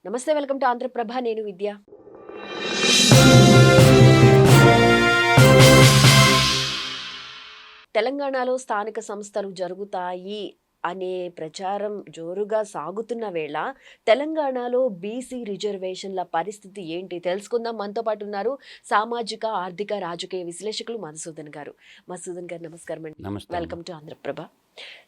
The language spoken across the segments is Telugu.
నమస్తే, వెల్కమ్ టు ఆంధ్రప్రభ. నేను విద్య. తెలంగాణలో స్థానిక సంస్థలు జరుగుతాయి అనే ప్రచారం జోరుగా సాగుతున్న వేళ తెలంగాణలో బీసీ రిజర్వేషన్ల పరిస్థితి ఏంటి తెలుసుకుందాం. మనతో పాటు ఉన్నారు సామాజిక, ఆర్థిక, రాజకీయ విశ్లేషకులు మధుసూదన్ గారు. మధుసూదన్ గారు నమస్కారం అండి. నమస్తే. Welcome to Andhraprabha.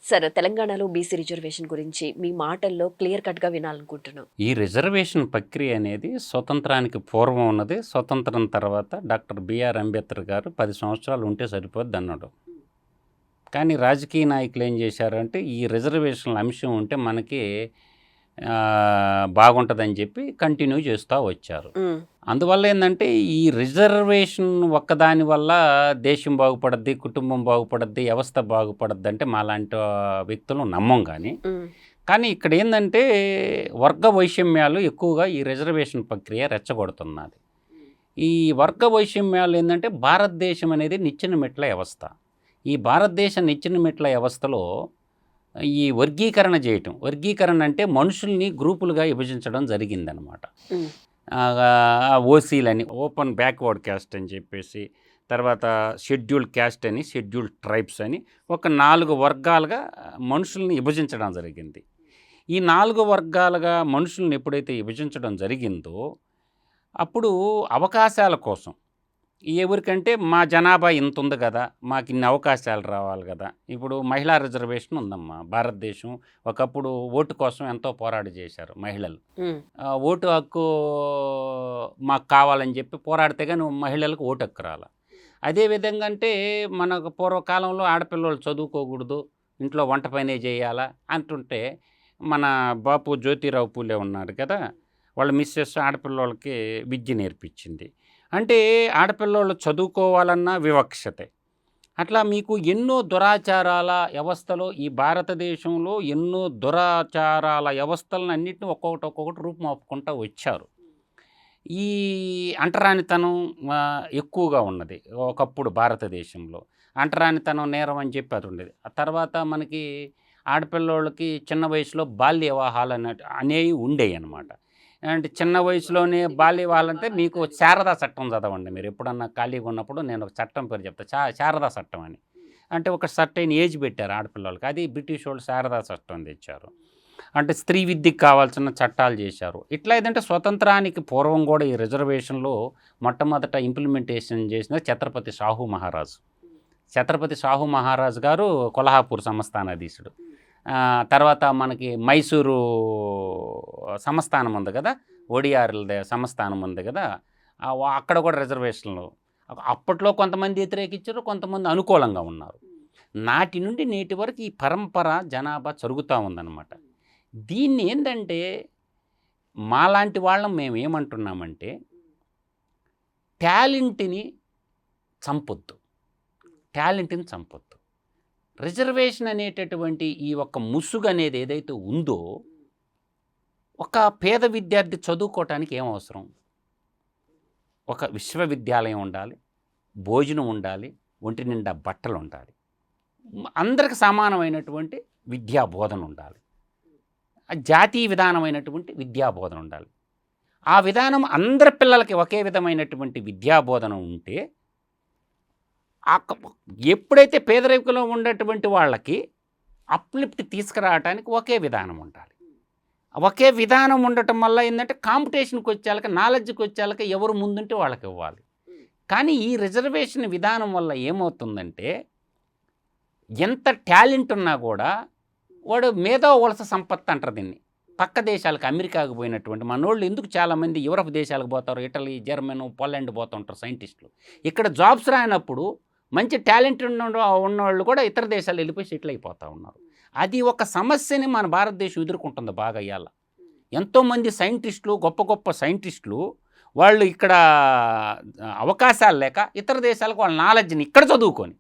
సరే, తెలంగాణలో బీసీ రిజర్వేషన్ గురించి మీ మాటల్లో క్లియర్ కట్గా వినాలనుకుంటున్నాం. ఈ రిజర్వేషన్ ప్రక్రియ అనేది స్వతంత్రానికి పూర్వం ఉన్నది. స్వతంత్రం తర్వాత డాక్టర్ బిఆర్ అంబేద్కర్ గారు 10 సంవత్సరాలు ఉంటే సరిపోద్ది అన్నాడు. కానీ రాజకీయ నాయకులు ఏం చేశారంటే ఈ రిజర్వేషన్ల అంశం ఉంటే మనకి బాగుంటుందని చెప్పి కంటిన్యూ చేస్తూ వచ్చారు. అందువల్ల ఏంటంటే ఈ రిజర్వేషన్ ఒక్కదాని వల్ల దేశం బాగుపడద్ది, కుటుంబం బాగుపడద్ది, వ్యవస్థ బాగుపడద్ది అంటే మాలాంటి వ్యక్తులు నమ్మం. కానీ ఇక్కడ ఏంటంటే వర్గ వైషమ్యాలు ఎక్కువగా ఈ రిజర్వేషన్ ప్రక్రియ రెచ్చగొడుతున్నది. ఈ వర్గ వైషమ్యాలు ఏంటంటే భారతదేశం అనేది నిచ్చెన మెట్ల వ్యవస్థ. ఈ భారతదేశ నిచ్చెన మెట్ల వ్యవస్థలో ఈ వర్గీకరణ అంటే మనుషుల్ని గ్రూపులుగా విభజించడం జరిగిందనమాట. ఓసీలని, ఓపెన్ బ్యాక్వర్డ్ క్యాస్ట్ అని చెప్పేసి, తర్వాత షెడ్యూల్డ్ క్యాస్ట్ అని, షెడ్యూల్డ్ ట్రైబ్స్ అని ఒక 4 వర్గాలుగా మనుషుల్ని విభజించడం జరిగింది. ఈ 4 వర్గాలుగా మనుషుల్ని ఎప్పుడైతే విభజించడం జరిగిందో అప్పుడు అవకాశాల కోసం ఎవరికంటే మా జనాభా ఇంత ఉంది కదా, మాకు ఇన్ని అవకాశాలు రావాలి కదా. ఇప్పుడు మహిళా రిజర్వేషన్ ఉందమ్మా. భారతదేశం ఒకప్పుడు ఓటు కోసం ఎంతో పోరాట చేశారు మహిళలు. ఓటు హక్కు మాకు కావాలని చెప్పి పోరాడితే కానీ మహిళలకు ఓటు హక్కు రాల. అదేవిధంగా అంటే మనకు పూర్వకాలంలో ఆడపిల్లలు చదువుకోకూడదు, ఇంట్లో వంట పనే చేయాలా అంటుంటే మన బాపు జ్యోతిరావు పూలే ఉన్నారు కదా, వాళ్ళ మిస్సెస్ ఆడపిల్లలకి విద్య నేర్పించింది. అంటే ఆడపిల్లలు చదువుకోవాలన్న వివక్షతే. అట్లా మీకు ఎన్నో దురాచారాల వ్యవస్థలో ఈ భారతదేశంలో ఎన్నో దురాచారాల వ్యవస్థలను అన్నింటినీ ఒక్కొక్కటి రూపుమాపుకుంటూ వచ్చారు. ఈ అంటరానితనం ఎక్కువగా ఉన్నది ఒకప్పుడు భారతదేశంలో. అంటరానితనం నేరం అని చెప్పి అది ఉండేది. ఆ తర్వాత మనకి ఆడపిల్లోళ్ళకి చిన్న వయసులో బాల్య వివాహాలు అనేవి ఉండేవి అన్నమాట. అంటే చిన్న వయసులోనే బాల్య వివాహాలు అంటే మీకు శారదా చట్టం చదవండి మీరు ఎప్పుడన్నా ఖాళీగా ఉన్నప్పుడు. నేను ఒక చట్టం పేరు చెప్తా, శారదా చట్టం అని. అంటే ఒక సర్టైన్ ఏజ్ పెట్టారు ఆడపిల్లలకి. అది బ్రిటిష్ వాళ్ళు శారదా చట్టం తెచ్చారు. అంటే స్త్రీ విద్యకు కావాల్సిన చట్టాలు చేశారు. ఇట్లా ఏదంటే స్వతంత్రానికి పూర్వం కూడా ఈ రిజర్వేషన్లో మొట్టమొదట ఇంప్లిమెంటేషన్ చేసిన ఛత్రపతి షాహు మహారాజు. ఛత్రపతి షాహు మహారాజు గారు కొల్హాపూర్ సంస్థానాధీశుడు. తర్వాత మనకి మైసూరు సంస్థానం ఉంది కదా, ఒడియార్ల సంస్థానం ఉంది కదా, అక్కడ కూడా రిజర్వేషన్లు అప్పట్లో కొంతమంది వ్యతిరేకించారు, కొంతమంది అనుకూలంగా ఉన్నారు. నాటి నుండి నేటి వరకు ఈ పరంపర జనాభా జరుగుతూ ఉందన్నమాట. దీన్ని ఏంటంటే మాలాంటి వాళ్ళం మేము ఏమంటున్నామంటే టాలెంట్ని చంపొద్దు. రిజర్వేషన్ అనేటటువంటి ఈ ఒక్క ముసుగు అనేది ఏదైతే ఉందో, ఒక పేద విద్యార్థి చదువుకోవటానికి ఏం అవసరం? ఒక విశ్వవిద్యాలయం ఉండాలి, భోజనం ఉండాలి, ఒంటి నిండా బట్టలు ఉండాలి, అందరికి సమానమైనటువంటి విద్యాబోధన ఉండాలి, జాతీయ విధానమైనటువంటి విద్యాబోధన ఉండాలి. ఆ విధానం అందరి పిల్లలకి ఒకే విధమైనటువంటి విద్యాబోధన ఉంటే ఎప్పుడైతే పేదరికంలో ఉన్నటువంటి వాళ్ళకి అప్లిఫ్ట్ తీసుకురావడానికి ఒకే విధానం ఉండాలి. ఒకే విధానం ఉండటం వల్ల ఏంటంటే కాంపిటీషన్కి వచ్చేళ్ళకి, నాలెడ్జ్కి వచ్చేళ్ళకి ఎవరు ముందుంటే వాళ్ళకి ఇవ్వాలి. కానీ ఈ రిజర్వేషన్ విధానం వల్ల ఏమవుతుందంటే ఎంత టాలెంట్ ఉన్నా కూడా వాడు మేధో వలస సంపత్తి అంటారు దీన్ని. పక్క దేశాలకు, అమెరికాకు పోయినటువంటి మనోళ్ళు ఎందుకు చాలామంది యూరప్ దేశాలకు పోతారు, ఇటలీ, జర్మన్, పోలాండ్ పోతుంటారు సైంటిస్టులు. ఇక్కడ జాబ్స్ రానప్పుడు మంచి టాలెంట్ ఉన్నవాళ్ళు కూడా ఇతర దేశాలు వెళ్ళిపోయి సెటిల్ అయిపోతూ ఉన్నారు. అది ఒక సమస్యని మన భారతదేశం ఎదుర్కొంటుంది బాగా. ఇవాళ ఎంతోమంది సైంటిస్టులు, గొప్ప గొప్ప సైంటిస్టులు వాళ్ళు ఇక్కడ అవకాశాలు లేక ఇతర దేశాలకు వాళ్ళ నాలెడ్జ్ని ఇక్కడ చదువుకొని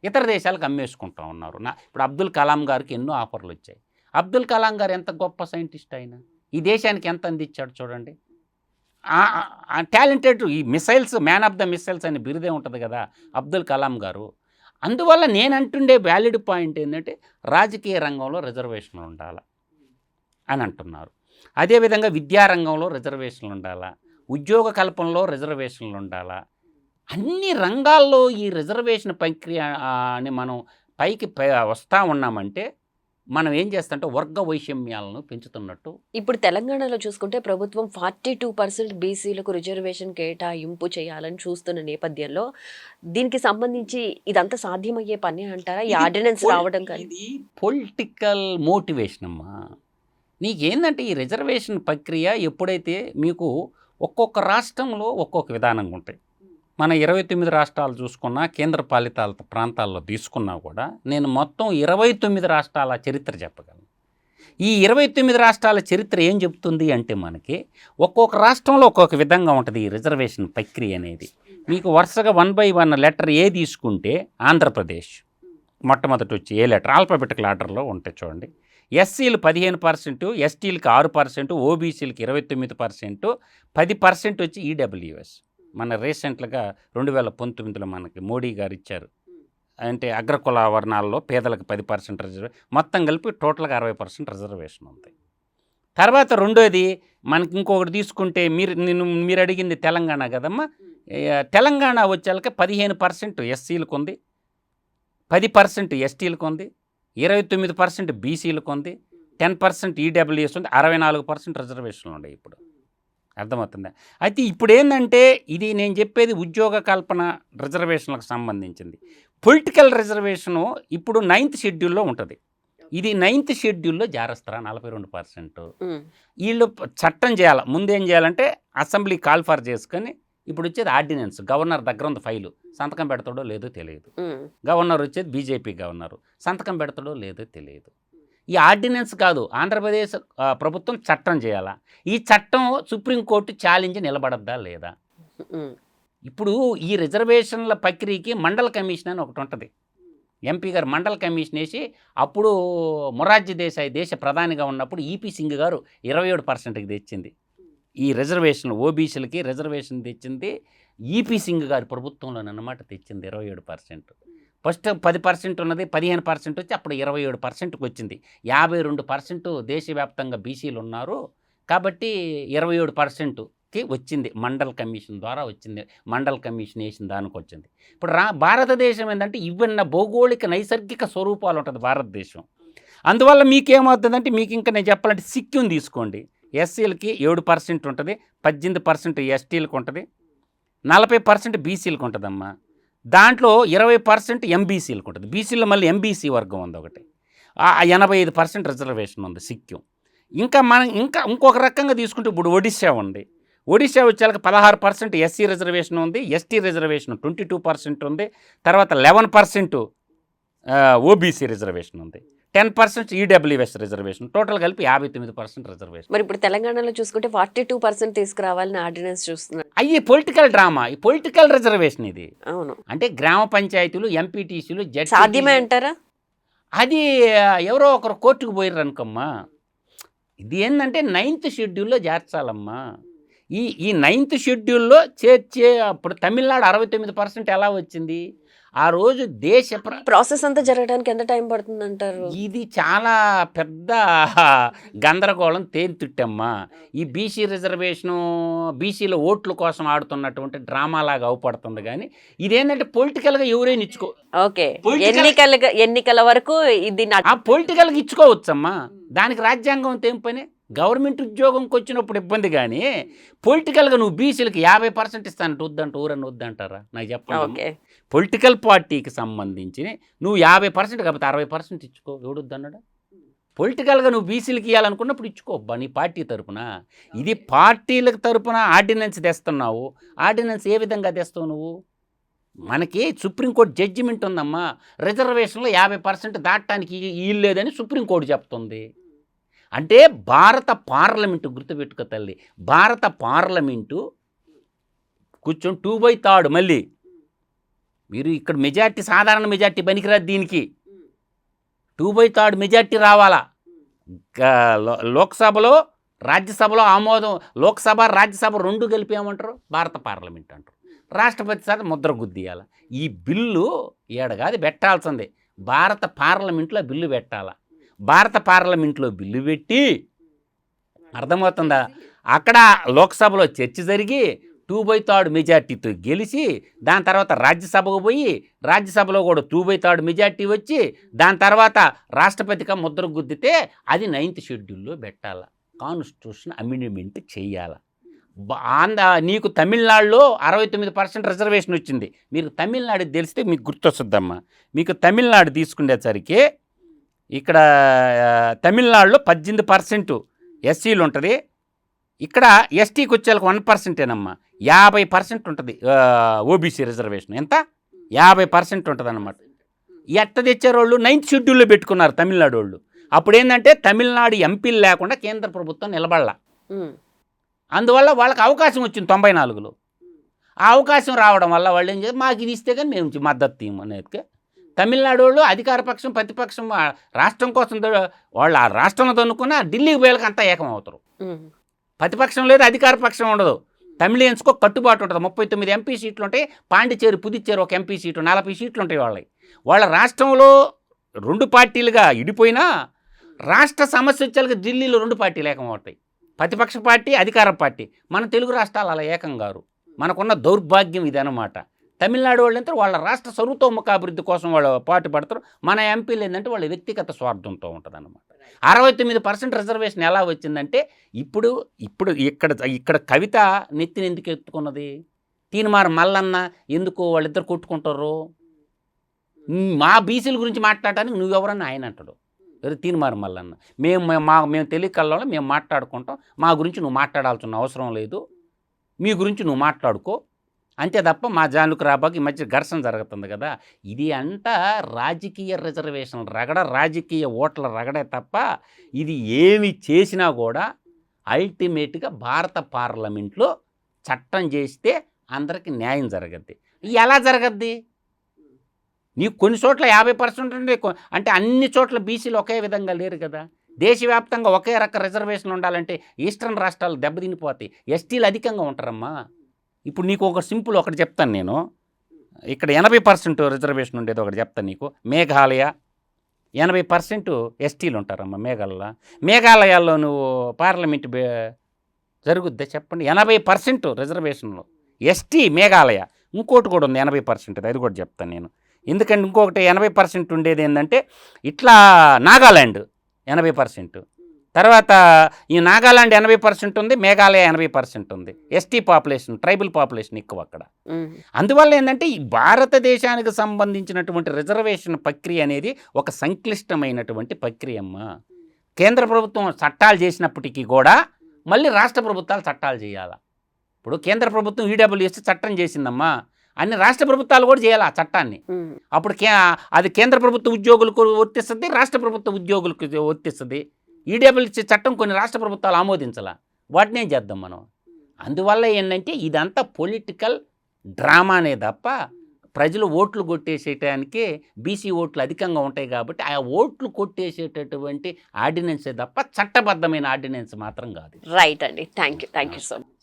ఇతర దేశాలకు అమ్మేసుకుంటూ ఉన్నారు. ఇప్పుడు అబ్దుల్ కలాం గారికి ఎన్నో ఆఫర్లు వచ్చాయి. అబ్దుల్ కలాం గారు ఎంత గొప్ప సైంటిస్ట్ అయినా ఈ దేశానికి ఎంత అందించాడు చూడండి. టాలెంటెడ్, ఈ missiles man of the missiles అని బిరుదే ఉంటుంది కదా అబ్దుల్ కలాం గారు. అందువల్ల నేను అంటుండే వ్యాలిడ్ పాయింట్ ఏంటంటే రాజకీయ రంగంలో రిజర్వేషన్లు ఉండాలి. అని అంటున్నారు. అదేవిధంగా విద్యారంగంలో రిజర్వేషన్లు ఉండాలా, ఉద్యోగ కల్పనలో రిజర్వేషన్లు ఉండాలా, అన్ని రంగాల్లో ఈ రిజర్వేషన్ ప్రక్రియ అని మనం పైకి వస్తూ ఉన్నామంటే మనం ఏం చేస్తామంటే వర్గ వైషమ్యాలను పెంచుతున్నట్టు. ఇప్పుడు తెలంగాణలో చూసుకుంటే ప్రభుత్వం 42% బీసీలకు రిజర్వేషన్ కేటాయింపు చేయాలని చూస్తున్న నేపథ్యంలో దీనికి సంబంధించి ఇదంతా సాధ్యమయ్యే పని అంటారా? ఈ ఆర్డినెన్స్ రావడం కానీ ఇది పొలిటికల్ మోటివేషన్ అమ్మా. నీకేందంటే ఈ రిజర్వేషన్ ప్రక్రియ ఎప్పుడైతే మీకు ఒక్కొక్క రాష్ట్రంలో ఒక్కొక్క విధానంగా ఉంటాయి. మన 29 రాష్ట్రాలు చూసుకున్నా, కేంద్ర పాలిత ప్రాంతాల్లో తీసుకున్నా కూడా నేను మొత్తం 29 రాష్ట్రాల చరిత్ర చెప్పగలను. ఈ 29 రాష్ట్రాల చరిత్ర ఏం చెప్తుంది అంటే మనకి ఒక్కొక్క రాష్ట్రంలో ఒక్కొక్క విధంగా ఉంటుంది ఈ రిజర్వేషన్ ప్రక్రియ అనేది. మీకు వరుసగా 1 by 1 లెటర్ ఏ తీసుకుంటే ఆంధ్రప్రదేశ్ మొట్టమొదటి వచ్చి ఏ లెటర్ ఆల్ఫాబెటికల్ ఆర్డర్లో ఉంటాయి చూడండి. ఎస్సీలు 15%, ఎస్టీలకు 6%, ఓబీసీలకు 29%, 10% వచ్చి ఈడబ్ల్యూఎస్. మన రీసెంట్గా 2019లో మనకి మోడీ గారు ఇచ్చారు. అంటే అగ్రకుల వర్ణాల్లో పేదలకు 10% రిజర్వేషన్, మొత్తం కలిపి టోటల్గా 60% రిజర్వేషన్ ఉంది. తర్వాత రెండోది మనకి ఇంకొకటి తీసుకుంటే మీరు అడిగింది తెలంగాణ కదమ్మా. తెలంగాణ వచ్చేళ్ళకి 15% ఎస్సీలకు ఉంది, 10% ఎస్టీలకు ఉంది, 29% బీసీలకు ఉంది, 10% ఈడబ్ల్యూఎస్ ఉంది, 64% రిజర్వేషన్లు ఉన్నాయి ఇప్పుడు. అర్థమవుతుందా? అయితే ఇప్పుడు ఏంటంటే ఇది నేను చెప్పేది ఉద్యోగ కల్పన రిజర్వేషన్లకు సంబంధించింది. పొలిటికల్ రిజర్వేషను ఇప్పుడు 9th షెడ్యూల్లో ఉంటుంది. ఇది 9th షెడ్యూల్లో జారస్తారా 42%. వీళ్ళు చట్టం చేయాలి. ముందేం చేయాలంటే అసెంబ్లీ కాల్ఫర్ చేసుకొని ఇప్పుడు వచ్చేది ఆర్డినెన్స్. గవర్నర్ దగ్గర ఉంది ఫైలు, సంతకం పెడతాడో లేదో తెలియదు. గవర్నర్ వచ్చేది బీజేపీ గవర్నరు, సంతకం పెడతాడో లేదో తెలియదు. ఈ ఆర్డినెన్స్ కాదు, ఆంధ్రప్రదేశ్ ప్రభుత్వం చట్టం చేయాలా. ఈ చట్టం సుప్రీంకోర్టు ఛాలెంజ్ నిలబడద్దా లేదా? ఇప్పుడు ఈ రిజర్వేషన్ల ప్రక్రియకి మండల్ కమిషన్ అని ఒకటి ఉంటుంది. ఎంపీ గారు మండల్ కమిషన్ వేసి అప్పుడు మొరార్జీ దేశాయ్ దేశ ప్రధానిగా ఉన్నప్పుడు ఈపీ సింగ్ గారు 27%కి తెచ్చింది. ఈ రిజర్వేషన్ ఓబీసీలకి రిజర్వేషన్ తెచ్చింది ఈపీ సింగ్ గారి ప్రభుత్వంలోనన్నమాట తెచ్చింది 27%. ఫస్ట్ 10% ఉన్నది 15% వచ్చి అప్పుడు 27%కి వచ్చింది. 52% దేశవ్యాప్తంగా బీసీలు ఉన్నారు కాబట్టి 27%కి వచ్చింది. మండల్ కమిషన్ ద్వారా వచ్చింది. మండల్ కమిషన్ వేసిన దానికి వచ్చింది. ఇప్పుడు భారతదేశం ఏంటంటే ఇవన్న భౌగోళిక నైసర్గిక స్వరూపాలు ఉంటుంది భారతదేశం. అందువల్ల మీకేమవుతుందంటే మీకు ఇంకా నేను చెప్పాలంటే సిక్కిం తీసుకోండి. ఎస్సీలకి 7% ఉంటుంది, 18% ఎస్టీలకు ఉంటుంది, 40% బీసీలకు ఉంటుందమ్మా. దాంట్లో 20% ఎంబీసీలకు ఉంటుంది. బీసీలో మళ్ళీ ఎంబీసీ వర్గం ఉంది ఒకటి. 85% రిజర్వేషన్ ఉంది సిక్కిం. ఇంకా ఇంకొక రకంగా తీసుకుంటే ఇప్పుడు ఒడిశా ఉంది. ఒడిశా వచ్చేళ్ళకి 16% ఎస్సీ రిజర్వేషన్ ఉంది, ఎస్టీ రిజర్వేషన్ 22% ఉంది, తర్వాత 11% ఓబీసీ రిజర్వేషన్ ఉంది, 10% ఈడబ్ల్యూఎస్ రిజర్వేషన్, టోటల్ కలిపి 59% రిజర్వేషన్. మరి ఇప్పుడు తెలంగాణలో చూసుకుంటే 42% తీసుకురావాలని ఆర్డినెన్స్ చూస్తున్నారు. అయ్యి పొలిటికల్ డ్రామా, ఈ పొలిటికల్ రిజర్వేషన్ ఇది. అవును, అంటే గ్రామ పంచాయతీలు, ఎంపీటీసీలు, జడ్జి సాధ్యమే అంటారా? అది ఎవరో ఒకరు కోర్టుకు పోయారు అనుకోమ్మా. ఇది ఏంటంటే 9th షెడ్యూల్లో చేర్చాలమ్మా. ఈ 9th షెడ్యూల్లో చేర్చే అప్పుడు తమిళనాడు 69% ఎలా వచ్చింది? ఆ రోజు దేశ ప్రాసెస్ అంతా జరగడానికి ఎంత టైం పడుతుంది అంటారు? ఇది చాలా పెద్ద గందరగోళం తేలితుట్టమ్మా. ఈ బీసీ రిజర్వేషను బీసీల ఓట్ల కోసం ఆడుతున్నటువంటి డ్రామాలాగా అవుపడుతుంది. కానీ ఇదేంటంటే పొలిటికల్గా ఎవరైనా ఇచ్చుకో. ఓకే, ఎన్నికల వరకు ఇది ఆ పొలిటికల్గా ఇచ్చుకోవచ్చమ్మా. దానికి రాజ్యాంగం ఏం పని? గవర్నమెంట్ ఉద్యోగంకి వచ్చినప్పుడు ఇబ్బంది. కానీ పొలిటికల్గా నువ్వు బీసీలకి 50% ఇస్తానంటే వద్దంటే ఊరని వద్దంటారా? నాకు చెప్పండి. పొలిటికల్ పార్టీకి సంబంధించి నువ్వు 50% కాకపోతే 60% ఇచ్చుకో, ఎవడొద్దన్నాడు? పొలిటికల్గా నువ్వు బీసీలకి ఇవ్వాలనుకున్నప్పుడు ఇచ్చుకోబ్బా నీ పార్టీ తరపున. ఇది పార్టీలకు తరపున ఆర్డినెన్స్ తెస్తున్నావు. ఆర్డినెన్స్ ఏ విధంగా తెస్తావు నువ్వు? మనకి సుప్రీంకోర్టు జడ్జిమెంట్ ఉందమ్మా. రిజర్వేషన్లో 50% దాటడానికి వీలు లేదని సుప్రీంకోర్టు చెప్తుంది. అంటే భారత పార్లమెంటు, గుర్తుపెట్టుకో తల్లి, భారత పార్లమెంటు కూర్చొని 2/3 మళ్ళీ మీరు ఇక్కడ మెజార్టీ, సాధారణ మెజార్టీ పనికిరాదు దీనికి. 2/3 మెజార్టీ రావాలా. లోక్సభలో రాజ్యసభలో ఆమోదం, లోక్సభ రాజ్యసభ రెండు కలిపి ఏమంటారు? భారత పార్లమెంట్ అంటారు. రాష్ట్రపతి సార్ ముద్ర గుద్దియాల. ఈ బిల్లు ఏడగాది పెట్టాల్సిందే. భారత పార్లమెంట్లో బిల్లు పెట్టాలా. భారత పార్లమెంట్లో బిల్లు పెట్టి అర్థమవుతుందా? అక్కడ లోక్సభలో చర్చ జరిగి 2/3 మెజార్టీతో గెలిచి దాని తర్వాత రాజ్యసభకు పోయి రాజ్యసభలో కూడా 2/3 మెజార్టీ వచ్చి దాని తర్వాత రాష్ట్రపతిగా ముద్ర గుద్దితే అది 9th షెడ్యూల్లో పెట్టాల, కాన్స్టిట్యూషన్ అమెండ్మెంట్ చేయాల. నీకు తమిళనాడులో 69% రిజర్వేషన్ వచ్చింది. మీరు తమిళనాడు తెలిస్తే మీకు గుర్తొస్తుందమ్మా. మీకు తమిళనాడు తీసుకునేసరికి ఇక్కడ తమిళనాడులో 18% ఎస్సీలు ఉంటుంది. ఇక్కడ ఎస్టీకి వచ్చేళ్ళకి 1%ఏనమ్మా, 50% ఉంటుంది ఓబీసీ రిజర్వేషన్. ఎంత? 50% ఉంటుంది అన్నమాట. ఎట్ట తెచ్చారు వాళ్ళు? 9th షెడ్యూల్లో పెట్టుకున్నారు తమిళనాడు వాళ్ళు. అప్పుడు ఏంటంటే తమిళనాడు ఎంపీలు లేకుండా కేంద్ర ప్రభుత్వం నిలబడాల. అందువల్ల వాళ్ళకి అవకాశం వచ్చింది 94లో. ఆ అవకాశం రావడం వల్ల వాళ్ళు ఏం చేస్తారు, మాకు ఇది ఇస్తే కానీ మేము మద్దతు తీయము అనేది. తమిళనాడు వాళ్ళు అధికార పక్షం ప్రతిపక్షం రాష్ట్రం కోసం వాళ్ళు ఆ రాష్ట్రంలో తన్నుకున్న ఢిల్లీకి పోయేళ్ళకి అంతా ఏకం అవుతారు. ప్రతిపక్షం లేదు, అధికార పక్షం ఉండదు. తమిళియన్స్కో కట్టుబాటు ఉంటుంది. 39 ఎంపీ సీట్లు ఉంటాయి. పాండిచేరి పుదుచ్చేరి ఒక ఎంపీ సీటు, 40 సీట్లు ఉంటాయి వాళ్ళకి. వాళ్ళ రాష్ట్రంలో 2 పార్టీలుగా ఇడిపోయినా రాష్ట్ర సమస్య వచ్చేళ్ళకి ఢిల్లీలో 2 పార్టీలు ఏకం అవుతాయి, ప్రతిపక్ష పార్టీ అధికార పార్టీ. మన తెలుగు రాష్ట్రాలు అలా ఏకం గారు. మనకున్న దౌర్భాగ్యం ఇదన్నమాట. తమిళనాడు వాళ్ళు అంటే వాళ్ళ రాష్ట్ర సర్వతోముఖాభివృద్ధి కోసం వాళ్ళు పాటు పడతారు. మన ఎంపీలు ఏంటంటే వాళ్ళ వ్యక్తిగత స్వార్థంతో ఉంటుంది అన్నమాట. 69% రిజర్వేషన్ ఎలా వచ్చిందంటే ఇప్పుడు ఇక్కడ కవిత నెత్తిని ఎందుకు ఎత్తుకున్నది? తీన్మార్ మల్లన్న ఎందుకు వాళ్ళిద్దరు కొట్టుకుంటారు? మా బీసీల గురించి మాట్లాడటానికి నువ్వెవరన్నా ఆయన అంటాడు. తీన్మార్ మల్లన్న మేము తెలియకల్లో మేము మాట్లాడుకుంటాం, మా గురించి నువ్వు మాట్లాడాల్సిన అవసరం లేదు, మీ గురించి నువ్వు మాట్లాడుకో అంతే తప్ప మా జానుకు రాబాకి ఈ మధ్య ఘర్షణ జరుగుతుంది కదా. ఇది అంతా రాజకీయ రిజర్వేషన్ రగడ, రాజకీయ ఓట్ల రగడే తప్ప ఇది ఏమి చేసినా కూడా అల్టిమేట్గా భారత పార్లమెంట్లో చట్టం చేస్తే అందరికీ న్యాయం జరగద్ది. ఎలా జరగద్ది? నీకు కొన్ని చోట్ల 50% ఉండే, అంటే అన్ని చోట్ల బీసీలు ఒకే విధంగా లేరు కదా. దేశవ్యాప్తంగా ఒకే రక రిజర్వేషన్ ఉండాలంటే ఈస్టర్న్ రాష్ట్రాలు దెబ్బతినిపోతాయి. ఎస్టీలు అధికంగా ఉంటారమ్మా. ఇప్పుడు నీకు ఒక సింపుల్ ఒకటి చెప్తాను నేను. ఇక్కడ 80% రిజర్వేషన్ ఉండేది ఒకటి చెప్తాను నీకు. మేఘాలయ 80% ఎస్టీలు ఉంటారమ్మా మేఘాలయాల్లో నువ్వు పార్లమెంట్ జరుగుద్దా చెప్పండి? 80% రిజర్వేషన్లో ఎస్టీ మేఘాలయ. ఇంకోటి కూడా ఉంది 80%, అది కూడా చెప్తాను నేను. ఎందుకంటే ఇంకొకటి 80% ఉండేది ఏంటంటే ఇట్లా నాగాల్యాండ్ 80%, తర్వాత ఈ నాగాలాండ్ 80% ఉంది, మేఘాలయ 80% ఉంది. ఎస్టీ పాపులేషన్, ట్రైబల్ పాపులేషన్ ఎక్కువ అక్కడ. అందువల్ల ఏంటంటే ఈ భారతదేశానికి సంబంధించినటువంటి రిజర్వేషన్ ప్రక్రియ అనేది ఒక సంక్లిష్టమైనటువంటి ప్రక్రియ అమ్మా. కేంద్ర ప్రభుత్వం చట్టాలు చేసినప్పటికీ కూడా మళ్ళీ రాష్ట్ర ప్రభుత్వాలు చట్టాలు చేయాలి. ఇప్పుడు కేంద్ర ప్రభుత్వం ఈడబ్ల్యూఎస్ చట్టం చేసిందమ్మా, అన్ని రాష్ట్ర ప్రభుత్వాలు కూడా చేయాలి ఆ చట్టాన్ని. అప్పుడు అది కేంద్ర ప్రభుత్వ ఉద్యోగులకు వర్తిస్తుంది, రాష్ట్ర ప్రభుత్వ ఉద్యోగులకు వర్తిస్తుంది. ఈడబ్ల్యూఎస్ చట్టం కొన్ని రాష్ట్ర ప్రభుత్వాలు ఆమోదించాల, వాటిని ఏం చేద్దాం మనం? అందువల్ల ఏంటంటే ఇదంతా పొలిటికల్ డ్రామానే తప్ప ప్రజలు ఓట్లు కొట్టేసేయటానికి బీసీ ఓట్లు అధికంగా ఉంటాయి కాబట్టి ఆ ఓట్లు కొట్టేసేటటువంటి ఆర్డినెన్సే తప్ప చట్టబద్ధమైన ఆర్డినెన్స్ మాత్రం కాదు. రైట్ అండి. Thank you so much.